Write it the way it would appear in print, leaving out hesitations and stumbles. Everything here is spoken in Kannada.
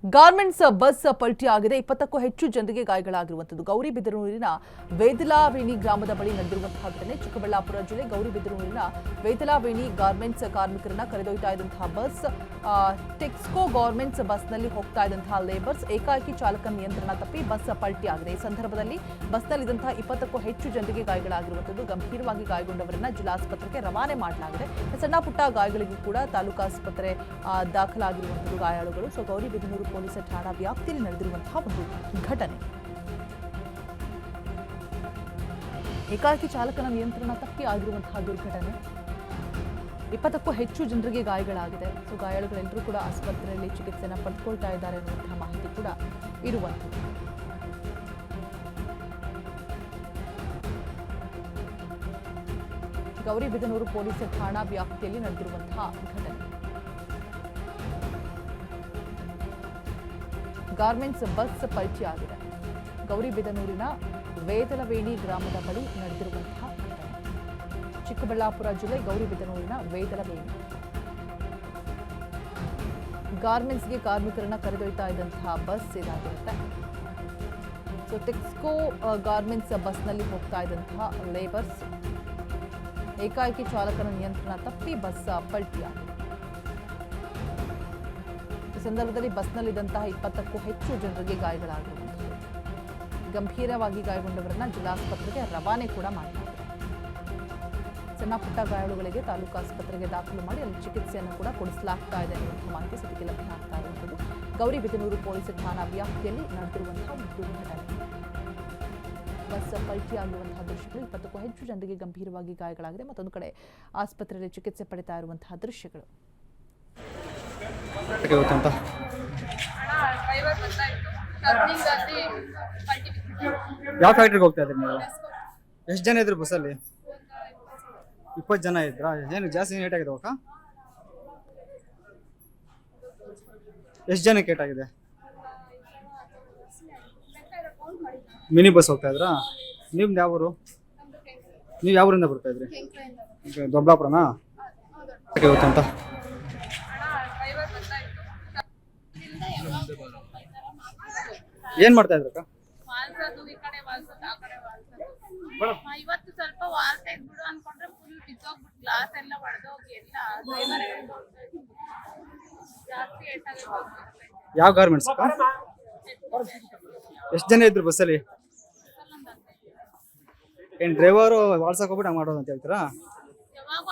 ಗಾರ್ಮೆಂಟ್ಸ್ ಬಸ್ ಪಲ್ಟಿ ಆಗಿದೆ. 20ಕ್ಕೂ ಹೆಚ್ಚು ಜನರಿಗೆ ಗಾಯಗಳಾಗಿರುವಂತದ್ದು ಗೌರಿಬಿದನೂರಿನ ವೇದಲಾವೇಣಿ ಗ್ರಾಮದ ಬಳಿ ನಡೆದಿರುವಂತಹ ಘಟನೆ. ಚಿಕ್ಕಬಳ್ಳಾಪುರ ಜಿಲ್ಲೆ ಗೌರಿಬಿದನೂರಿನ ವೇದಲಾವೇಣಿ ಗಾರ್ಮೆಂಟ್ಸ್ ಕಾರ್ಮಿಕರನ್ನ ಕರೆದೊಯ್ತಾ ಇದ್ದಂತಹ ಬಸ್ ಟೆಕ್ಸ್ಕೋ ಗಾರ್ಮೆಂಟ್ಸ್ ಬಸ್ನಲ್ಲಿ ಹೋಗ್ತಾ ಇದ್ದಂತಹ ಲೇಬರ್ಸ್ ಏಕಾಏಕಿ ಚಾಲಕ ನಿಯಂತ್ರಣ ತಪ್ಪಿ ಬಸ್ ಪಲ್ಟಿ ಆಗಿದೆ. ಈ ಸಂದರ್ಭದಲ್ಲಿ ಬಸ್ನಲ್ಲಿದ್ದಂತಹ 20ಕ್ಕೂ ಹೆಚ್ಚು ಜನರಿಗೆ ಗಾಯಗಳಾಗಿರುವಂತದ್ದು. ಗಂಭೀರವಾಗಿ ಗಾಯಗೊಂಡವರನ್ನ ಜಿಲ್ಲಾಸ್ಪತ್ರೆಗೆ ರವಾನೆ ಮಾಡಲಾಗಿದೆ. ಸಣ್ಣ ಪುಟ್ಟ ಗಾಯಗಳಿಗೂ ಕೂಡ ತಾಲೂಕು ಆಸ್ಪತ್ರೆ ದಾಖಲಾಗಿರುವಂತದ್ದು ಗಾಯಾಳುಗಳು. ಸೊ ಗೌರಿಬಿದನೂರು ಪೊಲೀಸ್ ಠಾಣಾ ವ್ಯಾಪ್ತಿಯಲ್ಲಿ ನಡೆದಿರುವಂತಹ ಒಂದು ಘಟನೆ. ಏಕಾಏಕಿ ಚಾಲಕನ ನಿಯಂತ್ರಣ ತಪ್ಪಿ ಆಗಿರುವಂತಹ ದುರ್ಘಟನೆ. 20ಕ್ಕೂ ಹೆಚ್ಚು ಜನರಿಗೆ ಗಾಯಗಳಾಗಿದೆ. ಸೊ ಗಾಯಾಳುಗಳೆಲ್ಲರೂ ಕೂಡ ಆಸ್ಪತ್ರೆಯಲ್ಲಿ ಚಿಕಿತ್ಸೆಯನ್ನು ಪಡೆದುಕೊಳ್ತಾ ಇದ್ದಾರೆ ಅನ್ನುವಂತಹ ಮಾಹಿತಿ ಕೂಡ ಇರುವಂಥದ್ದು. ಗೌರಿಬಿದನೂರು ಪೊಲೀಸ್ ಠಾಣಾ ವ್ಯಾಪ್ತಿಯಲ್ಲಿ ನಡೆದಿರುವಂತಹ ಘಟನೆ. ಗಾರ್ಮೆಂಟ್ಸ್ ಬಸ್ ಪಲ್ಟಿ ಆಗಿದೆ. ಗೌರಿಬಿದನೂರಿನ ವೇದಲವೇಣಿ ಗ್ರಾಮದ ಬಳಿ ನಡೆದಿರುವಂತಹ ಘಟನೆ. ಚಿಕ್ಕಬಳ್ಳಾಪುರ ಜಿಲ್ಲೆ ಗೌರಿಬಿದನೂರಿನ ವೇದಲವೇಣಿ ಗಾರ್ಮೆಂಟ್ಸ್ಗೆ ಕಾರ್ಮಿಕರನ್ನ ಕರೆದೊಯ್ತಾ ಇದ್ದಂತಹ ಬಸ್ ಇದಾಗಿರುತ್ತೆ. ಸೊ ಟೆಕ್ಸ್ಕೋ ಗಾರ್ಮೆಂಟ್ಸ್ ಬಸ್ನಲ್ಲಿ ಹೋಗ್ತಾ ಇದ್ದಂತಹ ಲೇಬರ್ಸ್ ಏಕಾಏಕಿ ಚಾಲಕನ ನಿಯಂತ್ರಣ ತಪ್ಪಿ ಬಸ್ ಪಲ್ಟಿ ಆಗಿದೆ. ಈ ಸಂದರ್ಭದಲ್ಲಿ ಬಸ್ನಲ್ಲಿದ್ದಂತಹ 20ಕ್ಕೂ ಹೆಚ್ಚು ಜನರಿಗೆ ಗಾಯಗಳಾಗಿರುವಂಥದ್ದು. ಗಂಭೀರವಾಗಿ ಗಾಯಗೊಂಡವರನ್ನ ಜಿಲ್ಲಾಸ್ಪತ್ರೆಗೆ ರವಾನೆ ಕೂಡ ಮಾಡಲಾಗಿದೆ. ಸಣ್ಣ ಪುಟ್ಟ ಗಾಯಾಳುಗಳಿಗೆ ತಾಲೂಕು ಆಸ್ಪತ್ರೆಗೆ ದಾಖಲು ಮಾಡಿ ಅಲ್ಲಿ ಚಿಕಿತ್ಸೆಯನ್ನು ಕೂಡ ಕೊಡಿಸಲಾಗ್ತಾ ಇದೆ ಎನ್ನುವಂತಹ ಮಾಹಿತಿ ಸದ್ಯಕ್ಕೆ ಲಭ್ಯ ಆಗ್ತಾ ಇರುವಂಥದ್ದು. ಗೌರಿಬಿದನೂರು ಪೊಲೀಸ್ ಠಾಣಾ ವ್ಯಾಪ್ತಿಯಲ್ಲಿ ನಡೆದಿರುವಂತಹ ಒಂದು ಘಟನೆ. ಬಸ್ ಪಲ್ಟಿ ಆಗಿರುವಂತಹ ದೃಶ್ಯಗಳು. 20ಕ್ಕೂ ಹೆಚ್ಚು ಜನರಿಗೆ ಗಂಭೀರವಾಗಿ ಗಾಯಗಳಾಗಿದೆ. ಮತ್ತೊಂದು ಕಡೆ ಆಸ್ಪತ್ರೆಯಲ್ಲಿ ಚಿಕಿತ್ಸೆ ಪಡಿತಾ ಇರುವಂತಹ ದೃಶ್ಯಗಳು. ಯಾವ ಫ್ಯಾಕ್ಟ್ರಿಗೆ ಹೋಗ್ತಾ ಇದ್ರಿ ನೀವು? ಎಷ್ಟು ಜನ ಇದ್ರು ಬಸ್ಸಲ್ಲಿ? 20 ಜನ ಇದ್ರಾ? ಏನು ಜಾಸ್ತಿ ಏಟ್ ಆಗಿದೆ ಅಕ್ಕ? ಎಷ್ಟು ಜನಕ್ಕೆ ಏಟಾಗಿದೆ? ಮಿನಿ ಬಸ್ ಹೋಗ್ತಾ ಇದ್ರಾ? ನಿಮ್ದು ಯಾವ ಊರು? ನೀವು ಯಾವ ಊರಿಂದ ಬರ್ತಾ ಇದ್ರಿ? ದೊಡ್ಡಬಳ್ಳಾಪುರನಾ? ಅಂತ ಏನ್ ಮಾಡ್ತಾ ಇದ್ರಕ್ಕ? ಇವತ್ತು ಸ್ವಲ್ಪ ವಾಲ್ತಾ ಇದ್ಬಿಡು ಅನ್ಕೊಂಡ್ರೆ ಫುಲ್ ಬಿದ್ದೋಗ್ಬಿಟ್ಟು ಗ್ಲಾಸ್ ಎಲ್ಲ ಹೊಡೆದೋಗಿ ಎಲ್ಲ ಜಾಸ್ತಿ ಏಟಾಗುತ್ತೆ. ಯಾವ ಗಾರ್ಮೆಂಟ್ಸ್? ಎಷ್ಟು ಜನ ಇದ್ರು ಬಸ್ಸಲ್ಲಿ? ಏನ್ ಡ್ರೈವರು ವಾಲ್ಸಕ್ ಹೋಗ್ಬಿಟ್ಟು ಹಂಗೆ ಮಾಡೋದು ಅಂತ ಹೇಳ್ತೀರಾ? ಯಾವಾಗ